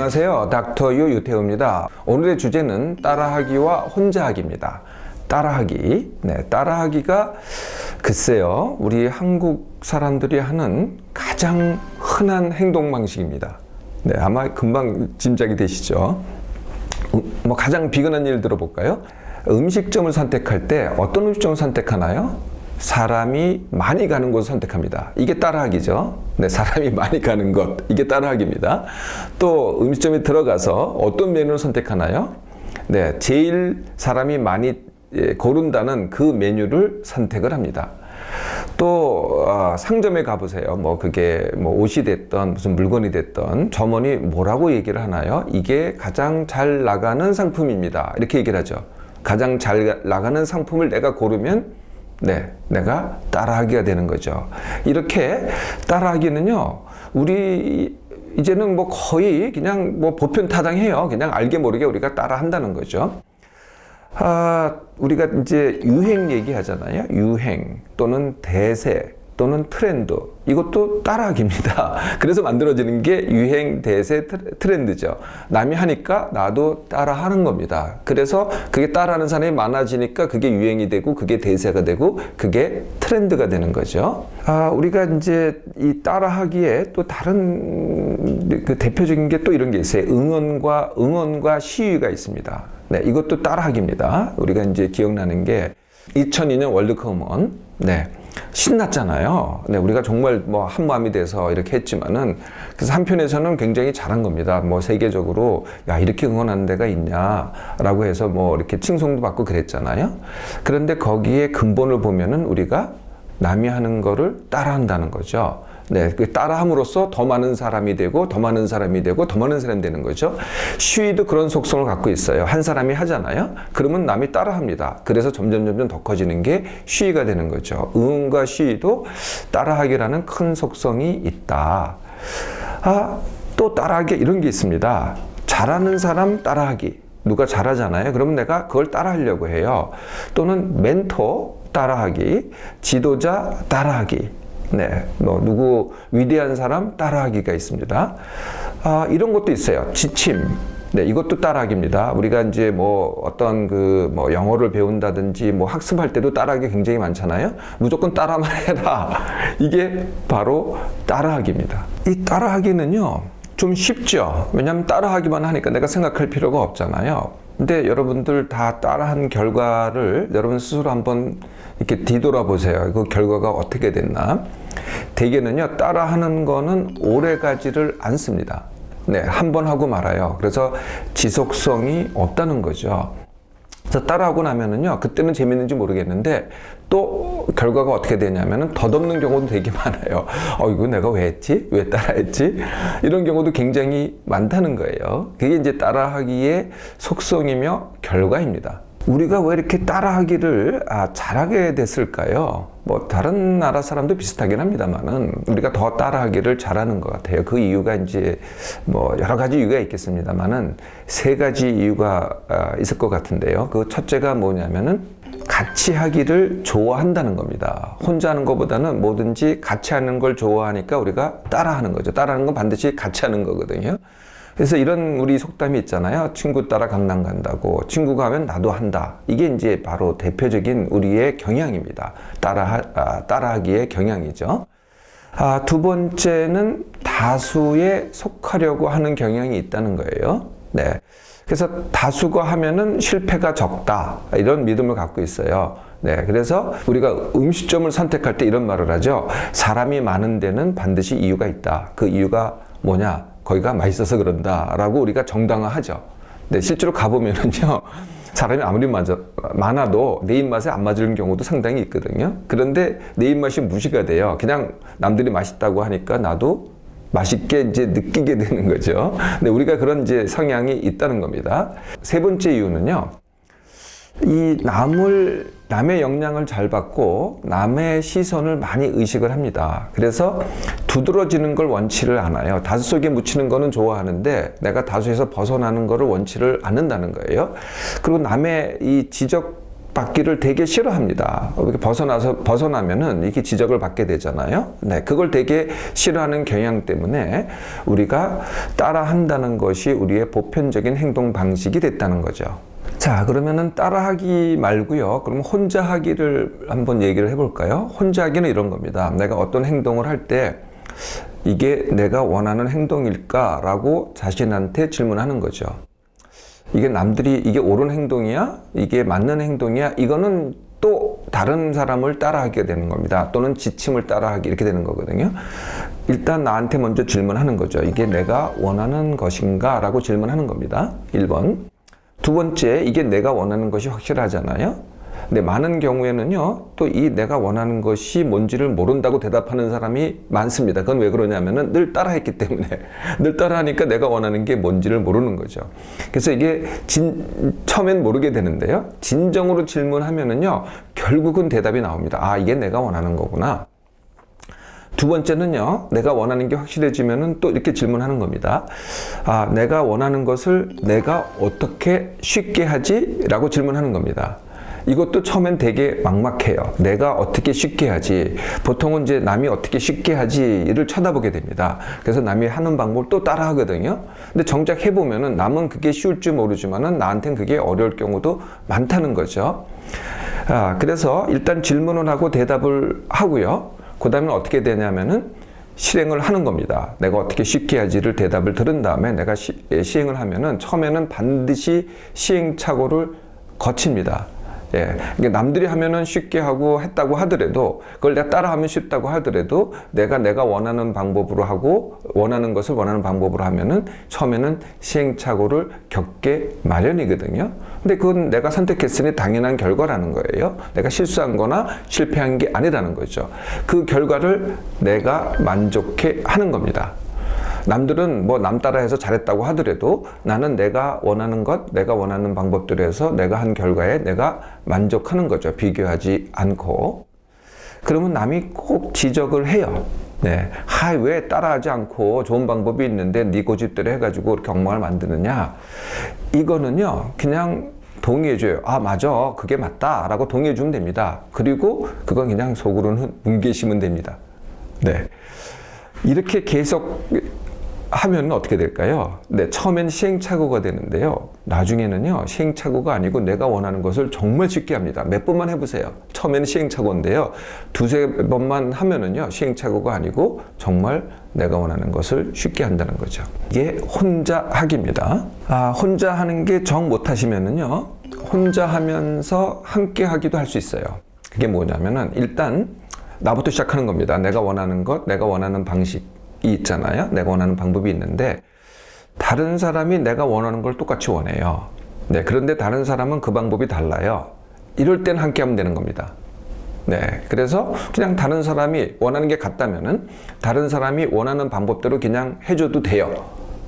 안녕하세요. 닥터 유 유태우입니다. 오늘의 주제는 따라하기와 혼자하기입니다. 따라하기. 따라하기가 글쎄요, 우리 한국 사람들이 하는 가장 흔한 행동 방식입니다. 아마 금방 짐작이 되시죠? 가장 비근한 예를 들어볼까요? 음식점을 선택할 때 어떤 음식점을 선택하나요? 사람이 많이 가는 곳을 선택합니다. 이게 따라하기죠. 사람이 많이 가는 것, 이게 따라하기입니다. 또 음식점에 들어가서 어떤 메뉴를 선택하나요? 제일 사람이 많이 고른다는 그 메뉴를 선택을 합니다. 또 상점에 가보세요. 그게 옷이 됐던 무슨 물건이 됐던 점원이 뭐라고 얘기를 하나요? 이게 가장 잘 나가는 상품입니다. 이렇게 얘기를 하죠. 가장 잘 나가는 상품을 내가 고르면 내가 따라하기가 되는 거죠. 이렇게 따라하기는요, 우리 이제는 거의 그냥 보편타당해요. 그냥 알게 모르게 우리가 따라한다는 거죠. 우리가 이제 유행 얘기하잖아요. 유행 또는 대세 또는 트렌드, 이것도 따라하기입니다. 그래서 만들어지는 게 유행, 대세, 트렌드죠. 남이 하니까 나도 따라하는 겁니다. 그래서 그게 따라하는 사람이 많아지니까 그게 유행이 되고 그게 대세가 되고 그게 트렌드가 되는 거죠. 우리가 이제 이 따라하기에 또 다른 그 대표적인 게 또 이런 게 있어요. 응원과 시위가 있습니다. 이것도 따라하기입니다. 우리가 이제 기억나는 게 2002년 월드컵 응원. 신났잖아요. 우리가 정말 한 마음이 돼서 이렇게 했지만은, 그래서 한편에서는 굉장히 잘한 겁니다. 세계적으로, 야, 이렇게 응원하는 데가 있냐라고 해서 이렇게 칭송도 받고 그랬잖아요. 그런데 거기에 근본을 보면은 우리가 남이 하는 거를 따라한다는 거죠. 그 따라함으로써 더 많은 사람이 되고 더 많은 사람이 되고 더 많은 사람이 되는 거죠. 시위도 그런 속성을 갖고 있어요. 한 사람이 하잖아요. 그러면 남이 따라합니다. 그래서 점점 더 커지는 게 시위가 되는 거죠. 응원과 시위도 따라하기라는 큰 속성이 있다. 또 따라하기 이런 게 있습니다. 잘하는 사람 따라하기. 누가 잘하잖아요. 그러면 내가 그걸 따라하려고 해요. 또는 멘토 따라하기, 지도자 따라하기. 누구 위대한 사람 따라하기가 있습니다. 이런 것도 있어요. 지침. 이것도 따라하기입니다. 우리가 이제 어떤 영어를 배운다든지 학습할 때도 따라하기 굉장히 많잖아요. 무조건 따라만 해라. 이게 바로 따라하기입니다. 이 따라하기는요, 좀 쉽죠. 왜냐하면 따라하기만 하니까 내가 생각할 필요가 없잖아요. 근데 여러분들 다 따라한 결과를 여러분 스스로 한번 이렇게 뒤돌아보세요. 그 결과가 어떻게 됐나? 대개는요, 따라하는 거는 오래 가지를 않습니다. 한 번 하고 말아요. 그래서 지속성이 없다는 거죠. 그래서 따라하고 나면은요, 그때는 재밌는지 모르겠는데 또 결과가 어떻게 되냐면은 덧없는 경우도 되게 많아요. 이거 내가 왜 했지? 왜 따라했지? 이런 경우도 굉장히 많다는 거예요. 그게 이제 따라하기의 속성이며 결과입니다. 우리가 왜 이렇게 따라하기를 잘하게 됐을까요? 다른 나라 사람도 비슷하긴 합니다만은 우리가 더 따라하기를 잘하는 것 같아요. 그 이유가 이제 여러 가지 이유가 있겠습니다만은 세 가지 이유가 있을 것 같은데요. 그 첫째가 뭐냐면은 같이 하기를 좋아한다는 겁니다. 혼자 하는 것보다는 뭐든지 같이 하는 걸 좋아하니까 우리가 따라하는 거죠. 따라하는 건 반드시 같이 하는 거거든요. 그래서 이런 우리 속담이 있잖아요. 친구 따라 강남 간다고. 친구가 하면 나도 한다. 이게 이제 바로 대표적인 우리의 경향입니다. 따라하기의 경향이죠. 두 번째는 다수에 속하려고 하는 경향이 있다는 거예요. 그래서 다수가 하면은 실패가 적다. 이런 믿음을 갖고 있어요. 그래서 우리가 음식점을 선택할 때 이런 말을 하죠. 사람이 많은 데는 반드시 이유가 있다. 그 이유가 뭐냐? 거기가 맛있어서 그런다 라고 우리가 정당화하죠. 실제로 가보면은요, 사람이 아무리 많아도 내 입맛에 안 맞는 경우도 상당히 있거든요. 그런데 내 입맛이 무시가 돼요. 그냥 남들이 맛있다고 하니까 나도 맛있게 이제 느끼게 되는 거죠. 근데 우리가 그런 이제 성향이 있다는 겁니다. 세 번째 이유는요, 이 남의 영향을 잘 받고 남의 시선을 많이 의식을 합니다. 그래서 두드러지는 걸 원치를 않아요. 다수 속에 묻히는 거는 좋아하는데 내가 다수에서 벗어나는 거를 원치를 않는다는 거예요. 그리고 남의 이 지적 지적받기를 되게 싫어합니다. 이렇게 벗어나면은 이게 지적을 받게 되잖아요. 네, 그걸 되게 싫어하는 경향 때문에 우리가 따라한다는 것이 우리의 보편적인 행동 방식이 됐다는 거죠. 자, 그러면은 따라하기 말고요. 그럼 혼자 하기를 한번 얘기를 해볼까요? 혼자 하기는 이런 겁니다. 내가 어떤 행동을 할 때 이게 내가 원하는 행동일까라고 자신한테 질문하는 거죠. 이게 남들이 이게 옳은 행동이야? 이게 맞는 행동이야? 이거는 또 다른 사람을 따라하게 되는 겁니다. 또는 지침을 따라하기 이렇게 되는 거거든요. 일단 나한테 먼저 질문하는 거죠. 이게 내가 원하는 것인가? 라고 질문하는 겁니다. 1번. 두 번째, 이게 내가 원하는 것이 확실하잖아요. 근데 많은 경우에는요, 또 이 내가 원하는 것이 뭔지를 모른다고 대답하는 사람이 많습니다. 그건 왜 그러냐면은 늘 따라했기 때문에. 늘 따라하니까 내가 원하는 게 뭔지를 모르는 거죠. 그래서 이게 처음엔 모르게 되는데요. 진정으로 질문하면은요, 결국은 대답이 나옵니다. 아, 이게 내가 원하는 거구나. 두 번째는요, 내가 원하는 게 확실해지면은 또 이렇게 질문하는 겁니다. 아, 내가 원하는 것을 내가 어떻게 쉽게 하지? 라고 질문하는 겁니다. 이것도 처음엔 되게 막막해요. 내가 어떻게 쉽게 하지? 보통은 이제 남이 어떻게 쉽게 하지를 쳐다보게 됩니다. 그래서 남이 하는 방법을 또 따라 하거든요. 근데 정작 해보면은 남은 그게 쉬울 줄 모르지만은 나한텐 그게 어려울 경우도 많다는 거죠. 그래서 일단 질문을 하고 대답을 하고요. 그 다음에 어떻게 되냐면은 실행을 하는 겁니다. 내가 어떻게 쉽게 하지를 대답을 들은 다음에 내가 시행을 하면은 처음에는 반드시 시행착오를 거칩니다. 예, 그러니까 남들이 하면은 쉽게 하고 했다고 하더라도 그걸 내가 따라하면 쉽다고 하더라도 내가 원하는 방법으로 하고 원하는 것을 원하는 방법으로 하면은 처음에는 시행착오를 겪게 마련이거든요. 근데 그건 내가 선택했으니 당연한 결과라는 거예요. 내가 실수한 거나 실패한 게 아니라는 거죠. 그 결과를 내가 만족해 하는 겁니다. 남들은 뭐 남 따라해서 잘했다고 하더라도 나는 내가 원하는 것, 내가 원하는 방법들에서 내가 한 결과에 내가 만족하는 거죠. 비교하지 않고. 그러면 남이 꼭 지적을 해요. 네. 왜 따라하지 않고 좋은 방법이 있는데 네 고집대로 해가지고 이렇게 엉망을 만드느냐. 이거는요, 그냥 동의해줘요. 아, 맞아. 그게 맞다. 라고 동의해주면 됩니다. 그리고 그건 그냥 속으로는 뭉개시면 됩니다. 네. 이렇게 계속 하면 어떻게 될까요? 네, 처음엔 시행착오가 되는데요. 나중에는요, 시행착오가 아니고 내가 원하는 것을 정말 쉽게 합니다. 몇 번만 해보세요. 처음에는 시행착오인데요. 두세 번만 하면은요, 시행착오가 아니고 정말 내가 원하는 것을 쉽게 한다는 거죠. 이게 혼자 하기입니다. 혼자 하는 게 정 못하시면은요, 혼자 하면서 함께 하기도 할 수 있어요. 그게 뭐냐면은 일단 나부터 시작하는 겁니다. 내가 원하는 것, 내가 원하는 방식. 있잖아요. 내가 원하는 방법이 있는데 다른 사람이 내가 원하는 걸 똑같이 원해요. 네, 그런데 다른 사람은 그 방법이 달라요. 이럴 땐 함께 하면 되는 겁니다. 네, 그래서 그냥 다른 사람이 원하는 게 같다면은 다른 사람이 원하는 방법대로 그냥 해줘도 돼요.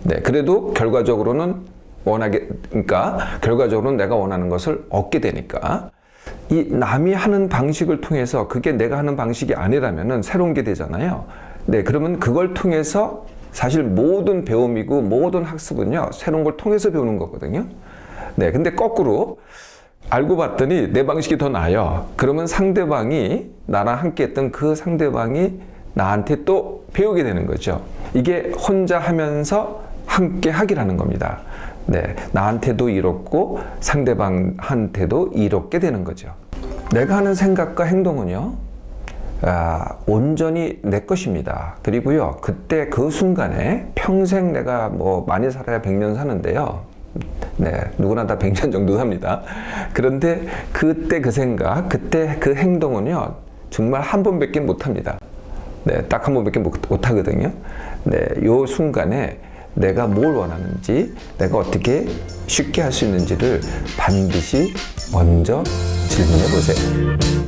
네, 그래도 결과적으로는 결과적으로는 내가 원하는 것을 얻게 되니까. 이 남이 하는 방식을 통해서 그게 내가 하는 방식이 아니라면은 새로운 게 되잖아요. 네, 그러면 그걸 통해서 사실 모든 배움이고 모든 학습은요, 새로운 걸 통해서 배우는 거거든요. 네, 근데 거꾸로 알고 봤더니 내 방식이 더 나아요. 그러면 상대방이 나랑 함께 했던 그 상대방이 나한테 또 배우게 되는 거죠. 이게 혼자 하면서 함께 하기라는 겁니다. 네, 나한테도 이롭고 상대방한테도 이롭게 되는 거죠. 내가 하는 생각과 행동은요, 온전히 내 것입니다. 그리고요, 그때 그 순간에 평생 내가 뭐 많이 살아야 100년 사는데요. 네, 누구나 다 100년 정도 삽니다. 그런데 그때 그 생각, 그때 그 행동은요, 정말 한 번밖에 못 합니다. 네, 딱 한 번밖에 못 하거든요. 네, 요 순간에 내가 뭘 원하는지, 내가 어떻게 쉽게 할 수 있는지를 반드시 먼저 질문해 보세요.